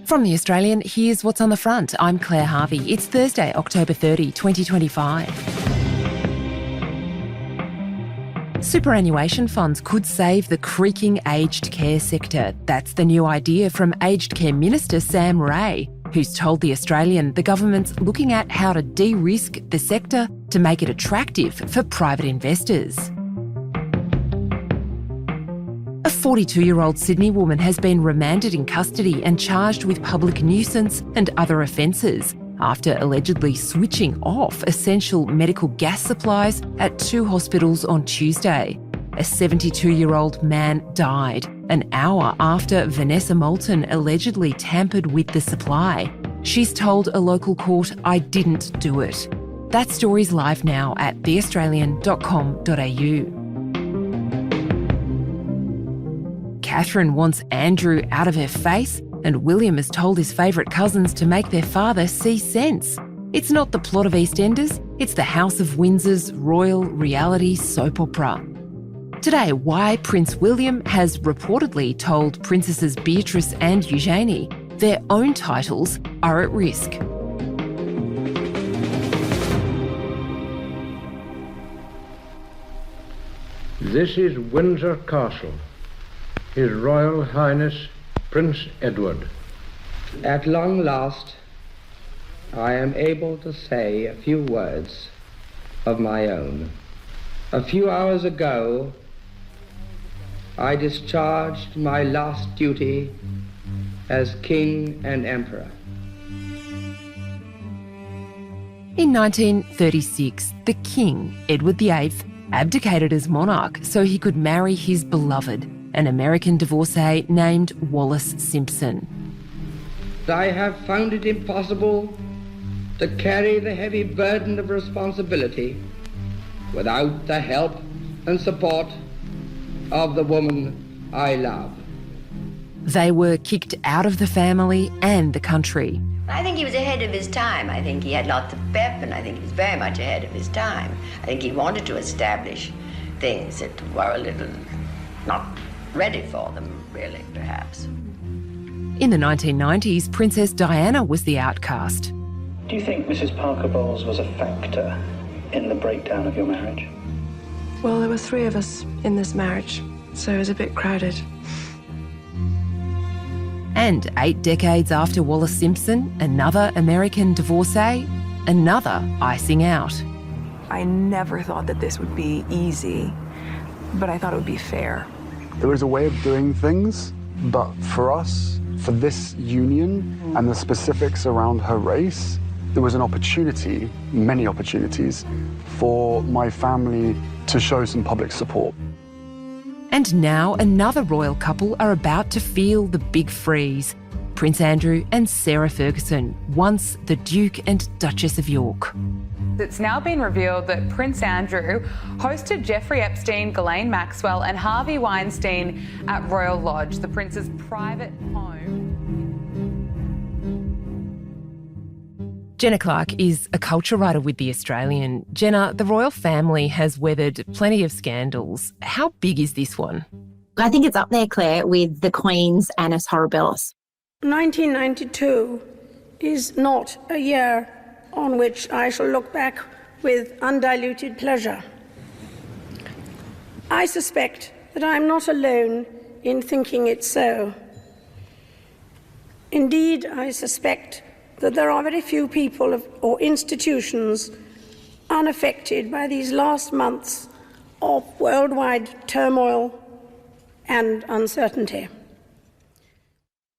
From The Australian, here's what's on the front. I'm Claire Harvey. It's Thursday, October 30, 2025. Superannuation funds could save the creaking aged care sector. That's the new idea from Aged Care Minister Sam Ray, who's told The Australian the government's looking at how to de-risk the sector to make it attractive for private investors. A 42-year-old Sydney woman has been remanded in custody and charged with public nuisance and other offences after allegedly switching off essential medical gas supplies at 2 hospitals on Tuesday. A 72-year-old man died an hour after Vanessa Moulton allegedly tampered with the supply. She's told a local court, "I didn't do it." That story's live now at theaustralian.com.au. Catherine wants Andrew out of her face, and William has told his favourite cousins to make their father see sense. It's not the plot of EastEnders, it's the House of Windsor's royal reality soap opera. Today, why Prince William has reportedly told Princesses Beatrice and Eugenie their own titles are at risk. This is Windsor Castle. His Royal Highness Prince Edward. At long last, I am able to say a few words of my own. A few hours ago, I discharged my last duty as King and Emperor. In 1936, the King, Edward VIII, abdicated as monarch so he could marry his beloved, an American divorcee named Wallis Simpson. I have found it impossible to carry the heavy burden of responsibility without the help and support of the woman I love. They were kicked out of the family and the country. I think he was ahead of his time. I think he had lots of pep, and I think he was very much ahead of his time. I think he wanted to establish things that were a little not ready for them, really, perhaps. In the 1990s, Princess Diana was the outcast. Do you think Mrs. Parker Bowles was a factor in the breakdown of your marriage? Well, there were 3 of us in this marriage, so it was a bit crowded. And 8 decades after Wallis Simpson, another American divorcee, another icing out. I never thought that this would be easy, but I thought it would be fair. There was a way of doing things, but for us, for this union and the specifics around her race, there was an opportunity, many opportunities, for my family to show some public support. And now another royal couple are about to feel the big freeze. Prince Andrew and Sarah Ferguson, once the Duke and Duchess of York. It's now been revealed that Prince Andrew hosted Jeffrey Epstein, Ghislaine Maxwell and Harvey Weinstein at Royal Lodge, the prince's private home. Jenna Clark is a culture writer with The Australian. Jenna, the royal family has weathered plenty of scandals. How big is this one? I think it's up there, Claire, with the Queen's Annus Horribilis. 1992 is not a year on which I shall look back with undiluted pleasure. I suspect that I'm not alone in thinking it so. Indeed, I suspect that there are very few people or institutions unaffected by these last months of worldwide turmoil and uncertainty.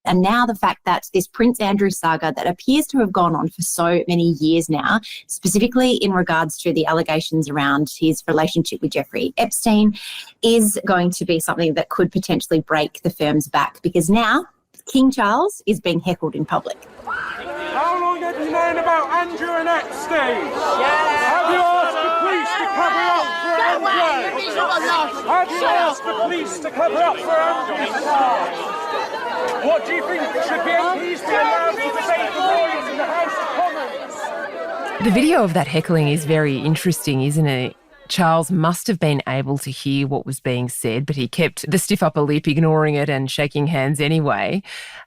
And now the fact that this Prince Andrew saga that appears to have gone on for so many years now, specifically in regards to the allegations around his relationship with Jeffrey Epstein, is going to be something that could potentially break the firm's back, because now King Charles is being heckled in public. How long have you known about Andrew and Epstein? Have you asked the police to cover up for Andrew? Have you asked the police to cover up for Andrew? What do you think? Should the MPs be allowed to debate the lawyers in the House of Commons? The video of that heckling is very interesting, isn't it? Charles must have been able to hear what was being said, but he kept the stiff upper lip, ignoring it and shaking hands anyway.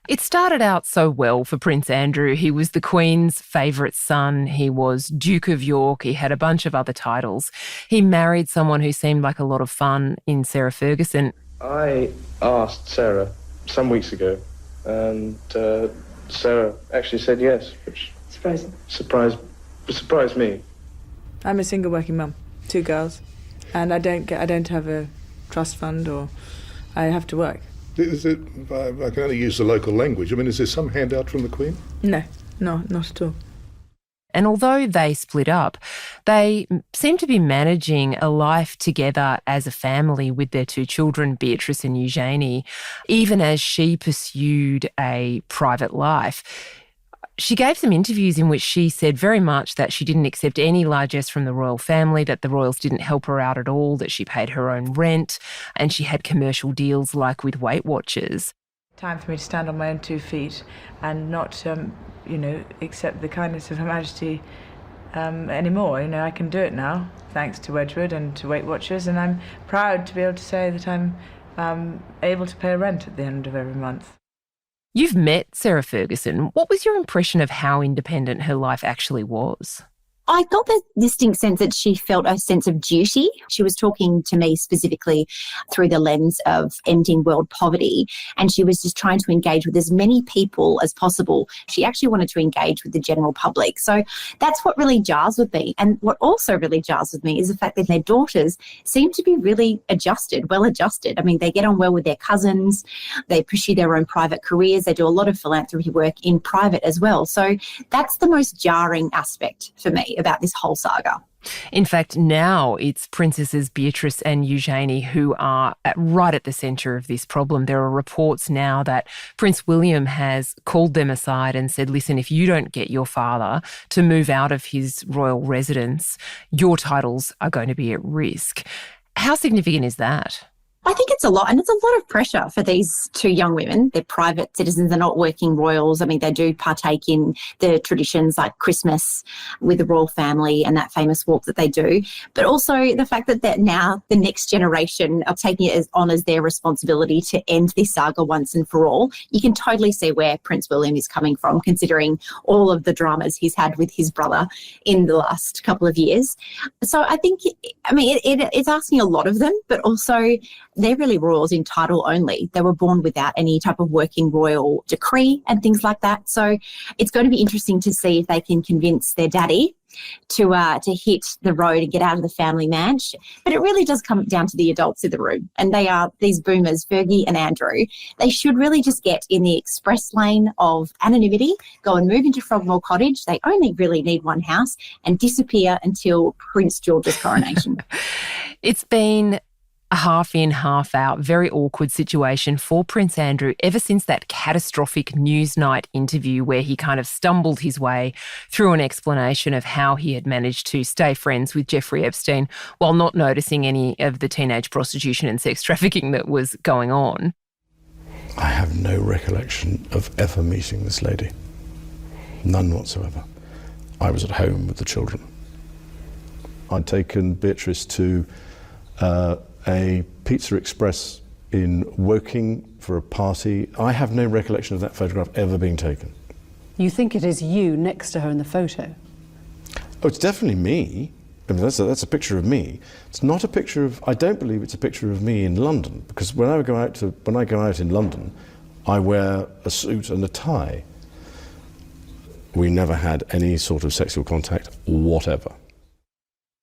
It started out so well for Prince Andrew. He was the Queen's favourite son. He was Duke of York. He had a bunch of other titles. He married someone who seemed like a lot of fun in Sarah Ferguson. I asked Sarah some weeks ago, and Sarah actually said yes, which surprised me. I'm a single working mum, 2 girls, and I don't have a trust fund, or I have to work. Is it? I can only use the local language. I mean, is there some handout from the Queen? No, not at all. And although they split up, they seem to be managing a life together as a family with their 2 children, Beatrice and Eugenie, even as she pursued a private life. She gave some interviews in which she said very much that she didn't accept any largesse from the royal family, that the royals didn't help her out at all, that she paid her own rent, and she had commercial deals like with Weight Watchers. Time for me to stand on my own 2 feet and not, accept the kindness of Her Majesty anymore. I can do it now, thanks to Wedgwood and to Weight Watchers, and I'm proud to be able to say that I'm able to pay rent at the end of every month. You've met Sarah Ferguson. What was your impression of how independent her life actually was? I got the distinct sense that she felt a sense of duty. She was talking to me specifically through the lens of ending world poverty, and she was just trying to engage with as many people as possible. She actually wanted to engage with the general public. So that's what really jars with me. And what also really jars with me is the fact that their daughters seem to be really well adjusted. I mean, they get on well with their cousins. They pursue their own private careers. They do a lot of philanthropy work in private as well. So that's the most jarring aspect for me about this whole saga. In fact, now it's Princesses Beatrice and Eugenie who are right at the centre of this problem. There are reports now that Prince William has called them aside and said, listen, if you don't get your father to move out of his royal residence, your titles are going to be at risk. How significant is that? I think it's a lot, and it's a lot of pressure for these 2 young women. They're private citizens, they're not working royals. I mean, they do partake in the traditions like Christmas with the royal family and that famous walk that they do. But also the fact that now the next generation are taking it on as their responsibility to end this saga once and for all. You can totally see where Prince William is coming from, considering all of the dramas he's had with his brother in the last couple of years. So I think, it's asking a lot of them, but also they're really royals in title only. They were born without any type of working royal decree and things like that. So it's going to be interesting to see if they can convince their daddy to hit the road and get out of the family manch. But it really does come down to the adults in the room. And they are these boomers, Fergie and Andrew. They should really just get in the express lane of anonymity, go and move into Frogmore Cottage. They only really need one house and disappear until Prince George's coronation. It's been a half in, half out, very awkward situation for Prince Andrew ever since that catastrophic Newsnight interview where he kind of stumbled his way through an explanation of how he had managed to stay friends with Jeffrey Epstein while not noticing any of the teenage prostitution and sex trafficking that was going on. I have no recollection of ever meeting this lady. None whatsoever. I was at home with the children. I'd taken Beatrice to a Pizza Express in Woking for a party. I have no recollection of that photograph ever being taken. You think it is you next to her in the photo? Oh, it's definitely me. I mean, that's a picture of me. It's not a picture of, I don't believe it's a picture of me in London, because when I go out in London, I wear a suit and a tie. We never had any sort of sexual contact, whatever.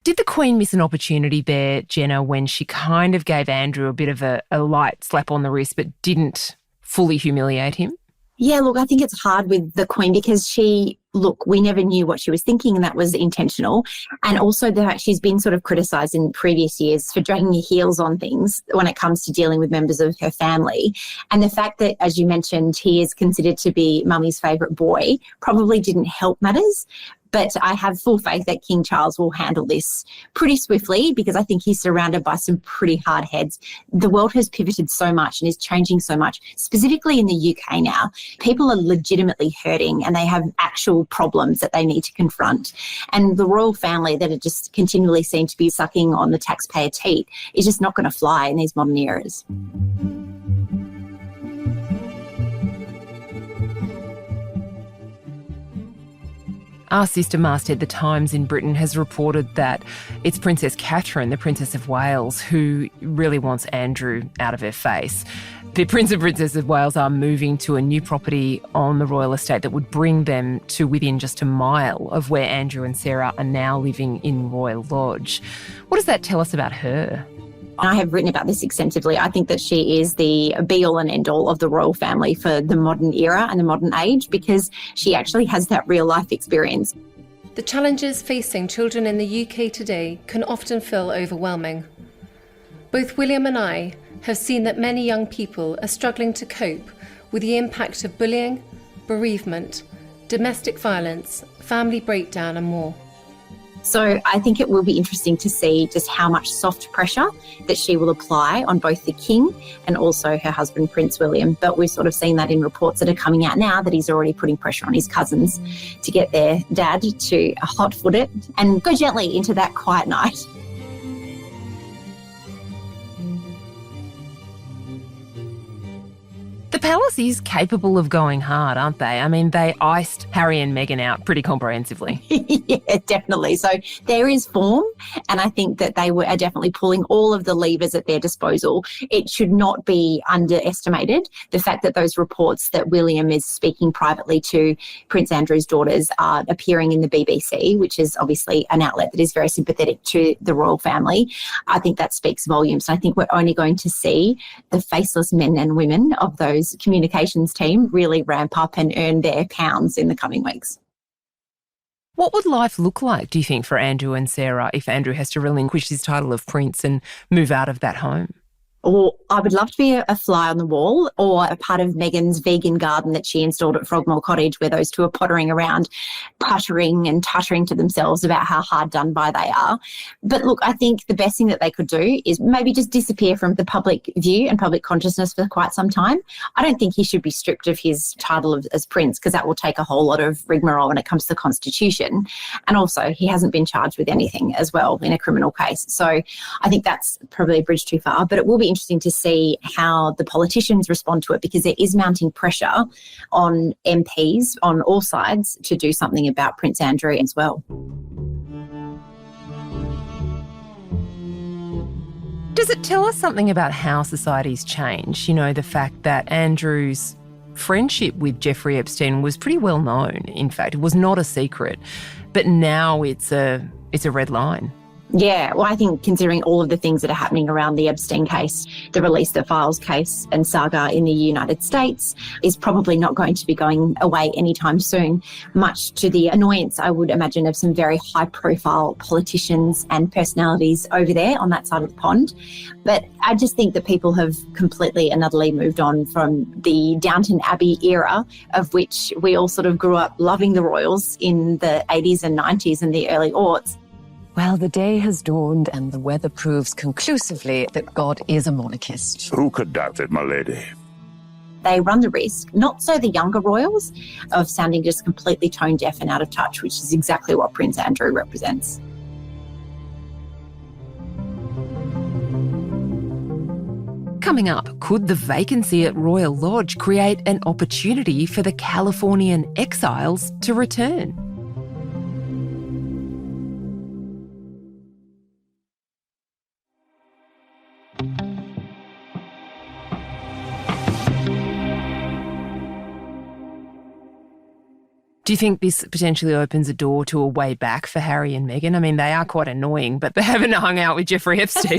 Did the Queen miss an opportunity there, Jenna, when she kind of gave Andrew a bit of a light slap on the wrist but didn't fully humiliate him? Yeah, look, I think it's hard with the Queen because we never knew what she was thinking, and that was intentional. And also the fact she's been sort of criticised in previous years for dragging her heels on things when it comes to dealing with members of her family. And the fact that, as you mentioned, he is considered to be Mummy's favourite boy probably didn't help matters. But I have full faith that King Charles will handle this pretty swiftly because I think he's surrounded by some pretty hard heads. The world has pivoted so much and is changing so much, specifically in the UK now. People are legitimately hurting and they have actual problems that they need to confront. And the royal family that are just continually seem to be sucking on the taxpayer teat is just not going to fly in these modern eras. Our sister masthead, The Times in Britain, has reported that it's Princess Catherine, the Princess of Wales, who really wants Andrew out of her face. The Prince and Princess of Wales are moving to a new property on the royal estate that would bring them to within just a mile of where Andrew and Sarah are now living in Royal Lodge. What does that tell us about her? I have written about this extensively. I think that she is the be-all and end-all of the royal family for the modern era and the modern age because she actually has that real-life experience. The challenges facing children in the UK today can often feel overwhelming. Both William and I have seen that many young people are struggling to cope with the impact of bullying, bereavement, domestic violence, family breakdown and more. So I think it will be interesting to see just how much soft pressure that she will apply on both the King and also her husband, Prince William. But we've sort of seen that in reports that are coming out now that he's already putting pressure on his cousins to get their dad to hot-foot it and go gently into that quiet night. The palace is capable of going hard, aren't they? I mean, they iced Harry and Meghan out pretty comprehensively. Yeah, definitely. So there is form, and I think that they are definitely pulling all of the levers at their disposal. It should not be underestimated, the fact that those reports that William is speaking privately to Prince Andrew's daughters are appearing in the BBC, which is obviously an outlet that is very sympathetic to the royal family. I think that speaks volumes. I think we're only going to see the faceless men and women of those communications team really ramp up and earn their pounds in the coming weeks. What would life look like, do you think, for Andrew and Sarah if Andrew has to relinquish his title of prince and move out of that home? Or I would love to be a fly on the wall or a part of Meghan's vegan garden that she installed at Frogmore Cottage where those two are pottering around, puttering and tuttering to themselves about how hard done by they are. But look, I think the best thing that they could do is maybe just disappear from the public view and public consciousness for quite some time. I don't think he should be stripped of his title as prince because that will take a whole lot of rigmarole when it comes to the Constitution. And also, he hasn't been charged with anything as well in a criminal case. So I think that's probably a bridge too far, but it will be interesting to see how the politicians respond to it because there is mounting pressure on MPs on all sides to do something about Prince Andrew as well. Does it tell us something about how society's changed? You know, the fact that Andrew's friendship with Jeffrey Epstein was pretty well known. In fact, it was not a secret, but now it's a red line. Yeah, well, I think considering all of the things that are happening around the Epstein case, the Release the Files case and saga in the United States is probably not going to be going away anytime soon, much to the annoyance, I would imagine, of some very high-profile politicians and personalities over there on that side of the pond. But I just think that people have completely and utterly moved on from the Downton Abbey era of which we all sort of grew up loving the royals in the 80s and 90s and the early aughts. Well, the day has dawned and the weather proves conclusively that God is a monarchist. Who could doubt it, my lady? They run the risk, not so the younger royals, of sounding just completely tone deaf and out of touch, which is exactly what Prince Andrew represents. Coming up, could the vacancy at Royal Lodge create an opportunity for the Californian exiles to return? Do you think this potentially opens a door to a way back for Harry and Meghan? I mean, they are quite annoying, but they haven't hung out with Jeffrey Epstein.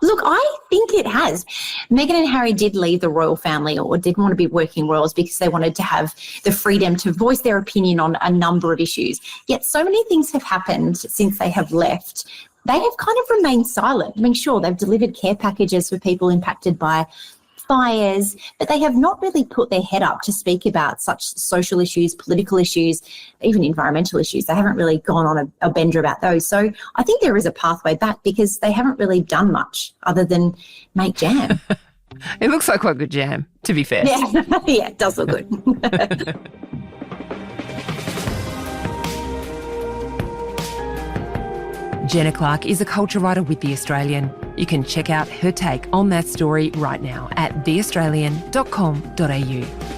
Look, I think it has. Meghan and Harry did leave the royal family or didn't want to be working royals because they wanted to have the freedom to voice their opinion on a number of issues. Yet so many things have happened since they have left. They have kind of remained silent. I mean, sure, they've delivered care packages for people impacted by bushfires, but they have not really put their head up to speak about such social issues, political issues, even environmental issues. They haven't really gone on a bender about those. So I think there is a pathway back because they haven't really done much other than make jam. It looks like quite good jam, to be fair. Yeah, yeah, it does look good. Jenna Clark is a culture writer with The Australian. You can check out her take on that story right now at theaustralian.com.au.